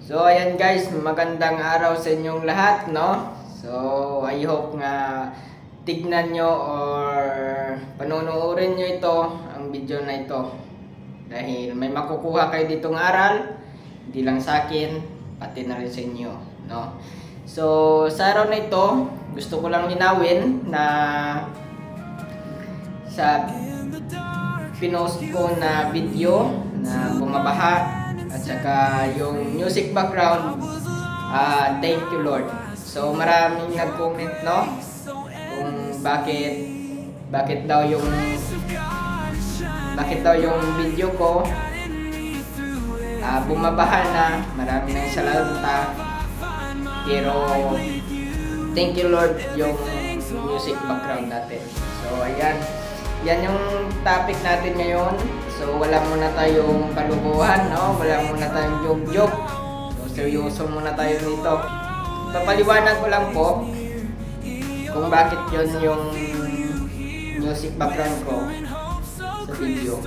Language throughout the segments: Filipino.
So ayan guys, magandang araw sa inyong lahat, no? So I hope nga tignan nyo or panonoodin nyo ito, ang video na ito. Dahil may makukuha kayo ditong aral, hindi lang sa akin, pati na rin sa inyo, no? So sa araw na ito, gusto ko lang linawin na sa pinost ko na video na bumabaha at saka yung music background, thank you Lord. So maraming nag-comment, no, kung bakit daw yung video ko bumabaha na, maraming nang salanta, pero thank you Lord yung music background natin. So ayan, yan yung topic natin ngayon. So wala muna tayong kalukuhan, no? Wala muna tayong joke-joke. So seryoso muna tayo nito. Papaliwanag ko lang po kung bakit yun yung music background ko sa video.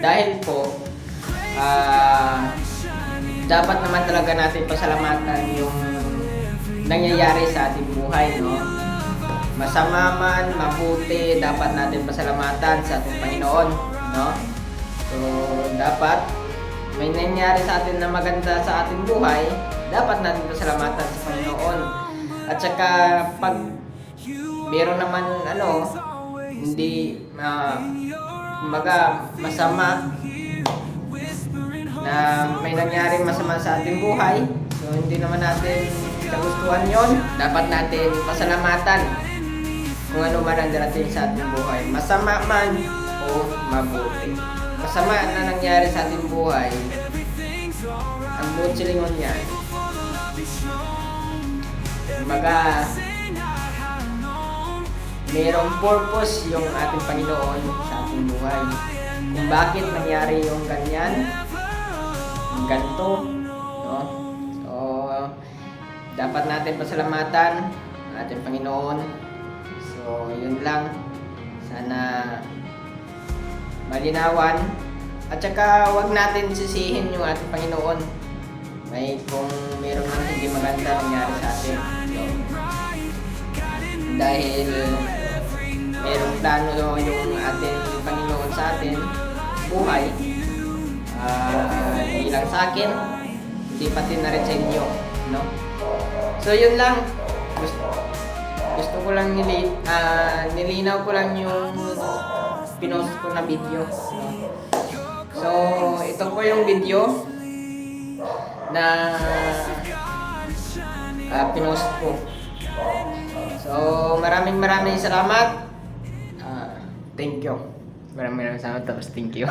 Dahil po dapat naman talaga natin pasalamatan yung nangyayari sa ating buhay, no? Masama man, mabuti, dapat natin pasalamatan sa ating Panginoon, no? So, dapat may nangyari sa atin na maganda sa ating buhay, dapat natin pasalamatan sa Panginoon. At saka pag meron naman hindi masama na may nangyari masama sa ating buhay, so hindi naman natin kagustuhan yon, dapat natin pasalamatan kung ano man ang darating sa ating buhay, masama man o mabuti. Masama na nangyari sa ating buhay, ang buong silingon yan, mayroong purpose yung ating Panginoon sa ating buhay, kung bakit nangyari yung ganyan, yung ganito, no? So dapat natin pasalamatan ang ating Panginoon. So, yun lang. Sana malinawan. At saka, wag natin sisihin yung ating Panginoon. Kung meron nang hindi maganda nangyari sa atin. So, dahil merong plano yung ating Panginoon sa atin, buhay, hindi lang sa akin, hindi pati na rin sa inyo, no? So, yun lang. Gusto ko lang nilinaw ko lang yung pinost ko na video, no? So ito po yung video na pinost ko. So maraming salamat. Thank you. Maraming salamat, tapos thank you.